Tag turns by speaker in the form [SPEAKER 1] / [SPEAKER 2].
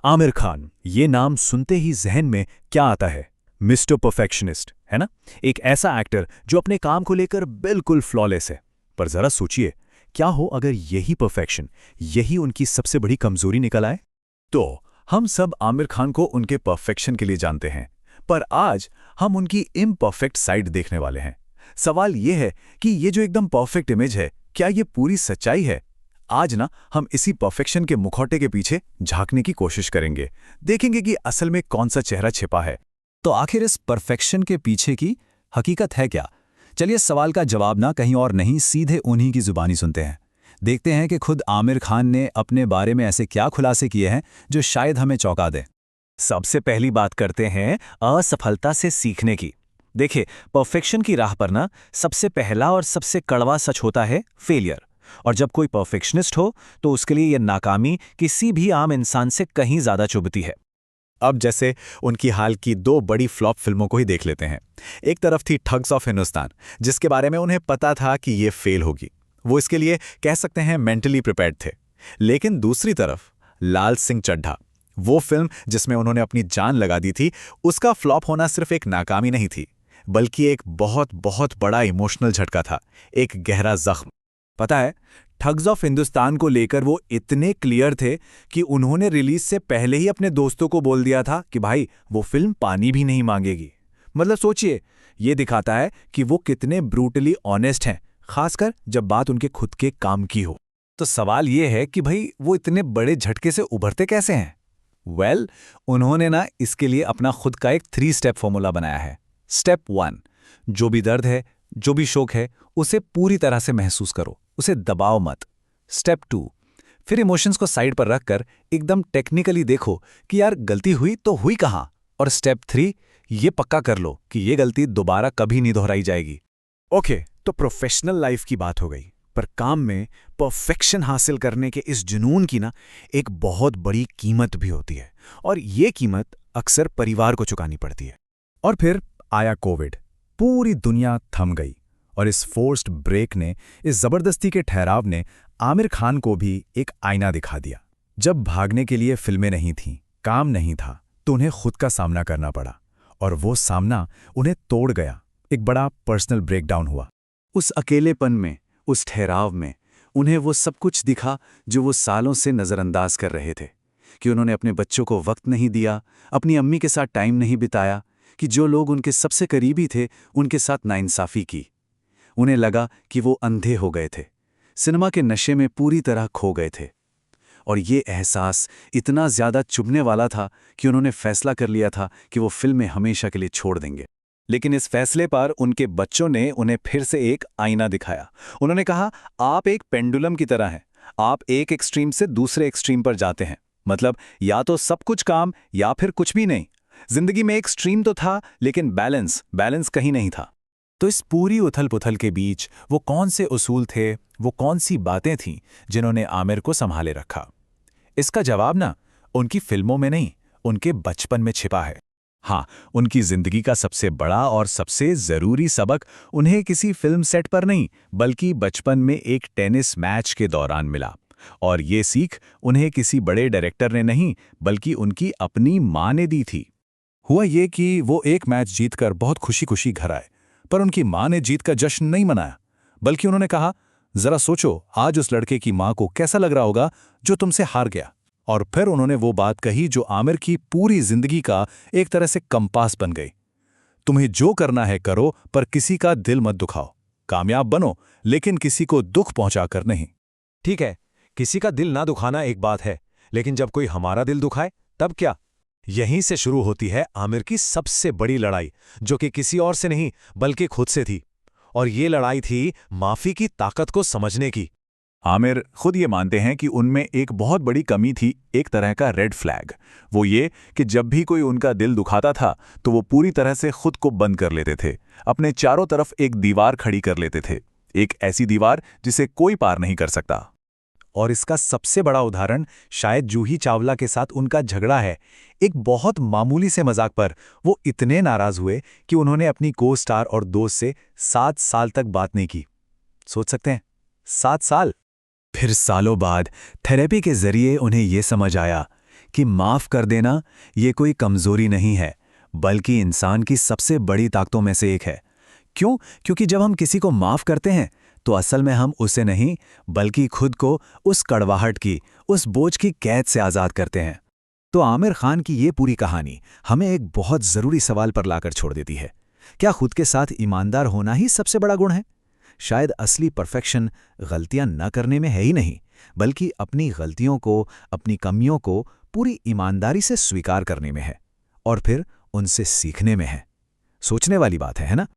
[SPEAKER 1] आमिर खान, ये नाम सुनते ही जहन में क्या आता है? मिस्टर परफेक्शनिस्ट, है ना? एक ऐसा एक्टर जो अपने काम को लेकर बिल्कुल फ्लॉलेस है। पर जरा सोचिए, क्या हो अगर यही परफेक्शन, यही उनकी सबसे बड़ी कमजोरी निकल आए? तो हम सब आमिर खान को उनके परफेक्शन के लिए जानते हैं, पर आज हम उनकी इम्परफेक्ट साइड देखने वाले हैं। सवाल ये है कि ये जो एकदम परफेक्ट इमेज है, क्या ये पूरी सच्चाई है? आज ना हम इसी परफेक्शन के मुखौटे के पीछे झांकने की कोशिश करेंगे, देखेंगे कि असल में कौन सा चेहरा छिपा है।
[SPEAKER 2] तो आखिर इस परफेक्शन के पीछे की हकीकत है क्या? चलिए इस सवाल का जवाब ना कहीं और नहीं, सीधे उन्हीं की जुबानी सुनते हैं। देखते हैं कि खुद आमिर खान ने अपने बारे में ऐसे क्या खुलासे किए हैं जो शायद हमें चौंका दें।
[SPEAKER 1] सबसे पहली बात करते हैं असफलता से सीखने की। देखिए, परफेक्शन की राह पर ना सबसे पहला और सबसे कड़वा सच होता है फेलियर। और जब कोई परफेक्शनिस्ट हो तो उसके लिए यह नाकामी किसी भी आम इंसान से कहीं ज्यादा चुभती है। अब जैसे उनकी हाल की 2 बड़ी फ्लॉप फिल्मों को ही देख लेते हैं। एक तरफ थी ठग्स ऑफ हिंदुस्तान, जिसके बारे में उन्हें पता था कि ये फेल होगी। वो इसके लिए कह सकते हैं मेंटली प्रिपेयर्ड थे। लेकिन दूसरी तरफ लाल सिंह चड्ढा, वो फिल्म जिसमें उन्होंने अपनी जान लगा दी थी, उसका फ्लॉप होना सिर्फ एक नाकामी नहीं थी, बल्कि एक बहुत बहुत बड़ा इमोशनल झटका था, एक गहरा जख्म। पता है, ठग्स ऑफ हिंदुस्तान को लेकर वो इतने क्लियर थे कि उन्होंने रिलीज से पहले ही अपने दोस्तों को बोल दिया था कि भाई वो फिल्म पानी भी नहीं मांगेगी। मतलब सोचिए, ये दिखाता है कि वो कितने ब्रूटली ऑनेस्ट हैं, खासकर जब बात उनके खुद के काम की हो।
[SPEAKER 2] तो सवाल ये है कि भाई वो इतने बड़े झटके से उभरते कैसे हैं? उन्होंने ना इसके लिए अपना खुद का एक 3 स्टेप फॉर्मूला बनाया है। स्टेप 1, जो भी दर्द है, जो भी शोक है, उसे पूरी तरह से महसूस करो, उसे दबाओ मत। स्टेप 2, फिर इमोशंस को साइड पर रखकर एकदम टेक्निकली देखो कि यार गलती हुई तो हुई कहां। और स्टेप 3, ये पक्का कर लो कि ये गलती दोबारा कभी नहीं दोहराई जाएगी।
[SPEAKER 1] ओके, तो प्रोफेशनल लाइफ की बात हो गई, पर काम में परफेक्शन हासिल करने के इस जुनून की ना एक बहुत बड़ी कीमत भी होती है, और ये कीमत अक्सर परिवार को चुकानी पड़ती है। और फिर आया कोविड, पूरी दुनिया थम गई, और इस फोर्स्ड ब्रेक ने, इस जबरदस्ती के ठहराव ने आमिर खान को भी एक आईना दिखा दिया। जब भागने के लिए फिल्में नहीं थीं, काम नहीं था, तो उन्हें खुद का सामना करना पड़ा, और वो सामना उन्हें तोड़ गया। एक बड़ा पर्सनल ब्रेकडाउन हुआ।
[SPEAKER 3] उस अकेलेपन में, उस ठहराव में उन्हें वो सब कुछ दिखा जो वो सालों से नज़रअंदाज कर रहे थे। कि उन्होंने अपने बच्चों को वक्त नहीं दिया, अपनी अम्मी के साथ टाइम नहीं बिताया, कि जो लोग उनके सबसे करीबी थे उनके साथ नाइंसाफ़ी की। उन्हें लगा कि वो अंधे हो गए थे, सिनेमा के नशे में पूरी तरह खो गए थे। और ये एहसास इतना ज़्यादा चुभने वाला था कि उन्होंने फैसला कर लिया था कि वो फिल्में हमेशा के लिए छोड़ देंगे।
[SPEAKER 2] लेकिन इस फैसले पर उनके बच्चों ने उन्हें फिर से एक आईना दिखाया। उन्होंने कहा, आप एक पेंडुलम की तरह हैं, आप एक एक्सट्रीम से दूसरे एक्सट्रीम पर जाते हैं। मतलब या तो सब कुछ काम या फिर कुछ भी नहीं। जिंदगी में एक स्ट्रीम तो था, लेकिन बैलेंस कहीं नहीं था।
[SPEAKER 1] तो इस पूरी उथल पुथल के बीच वो कौन से उसूल थे, वो कौन सी बातें थीं जिन्होंने आमिर को संभाले रखा? इसका जवाब ना उनकी फिल्मों में नहीं, उनके बचपन में छिपा है। हाँ, उनकी जिंदगी का सबसे बड़ा और सबसे जरूरी सबक उन्हें किसी फिल्म सेट पर नहीं, बल्कि बचपन में एक टेनिस मैच के दौरान मिला। और ये सीख उन्हें किसी बड़े डायरेक्टर ने नहीं, बल्कि उनकी अपनी माँ ने दी थी।
[SPEAKER 2] हुआ ये कि वो एक मैच जीतकर बहुत खुशी खुशी घर आए, पर उनकी माँ ने जीत का जश्न नहीं मनाया, बल्कि उन्होंने कहा, जरा सोचो आज उस लड़के की माँ को कैसा लग रहा होगा जो तुमसे हार गया। और फिर उन्होंने वो बात कही जो आमिर की पूरी जिंदगी का एक तरह से कंपास बन गई। तुम्हें जो करना है करो, पर किसी का दिल मत दुखाओ। कामयाब बनो, लेकिन किसी को दुख पहुंचाकर नहीं।
[SPEAKER 4] ठीक है, किसी का दिल ना दुखाना एक बात है, लेकिन जब कोई हमारा दिल दुखाए तब क्या? यहीं से शुरू होती है आमिर की सबसे बड़ी लड़ाई, जो कि किसी और से नहीं बल्कि खुद से थी। और ये लड़ाई थी माफी की ताकत को समझने की।
[SPEAKER 1] आमिर खुद ये मानते हैं कि उनमें एक बहुत बड़ी कमी थी, एक तरह का रेड फ्लैग। वो ये कि जब भी कोई उनका दिल दुखाता था तो वो पूरी तरह से खुद को बंद कर लेते थे, अपने चारों तरफ एक दीवार खड़ी कर लेते थे, एक ऐसी दीवार जिसे कोई पार नहीं कर सकता।
[SPEAKER 2] और इसका सबसे बड़ा उदाहरण शायद जूही चावला के साथ उनका झगड़ा है। एक बहुत मामूली से मजाक पर वो इतने नाराज हुए कि उन्होंने अपनी को स्टार और दोस्त से 7 साल तक बात नहीं की। सोच सकते हैं, 7 साल।
[SPEAKER 1] फिर सालों बाद थेरेपी के जरिए उन्हें यह समझ आया
[SPEAKER 2] कि माफ़ कर देना ये कोई कमज़ोरी नहीं है, बल्कि इंसान की सबसे बड़ी ताकतों में से एक है। क्यों? क्योंकि जब हम किसी को माफ़ करते हैं तो असल में हम उसे नहीं, बल्कि खुद को उस कड़वाहट की, उस बोझ की कैद से आज़ाद करते हैं। तो आमिर खान की ये पूरी कहानी हमें एक बहुत ज़रूरी सवाल पर लाकर छोड़ देती है। क्या खुद के साथ ईमानदार होना ही सबसे बड़ा गुण है? शायद असली परफेक्शन गलतियां न करने में है ही नहीं, बल्कि अपनी गलतियों को, अपनी कमियों को पूरी ईमानदारी से स्वीकार करने में है और फिर उनसे सीखने में है। सोचने वाली बात है ना?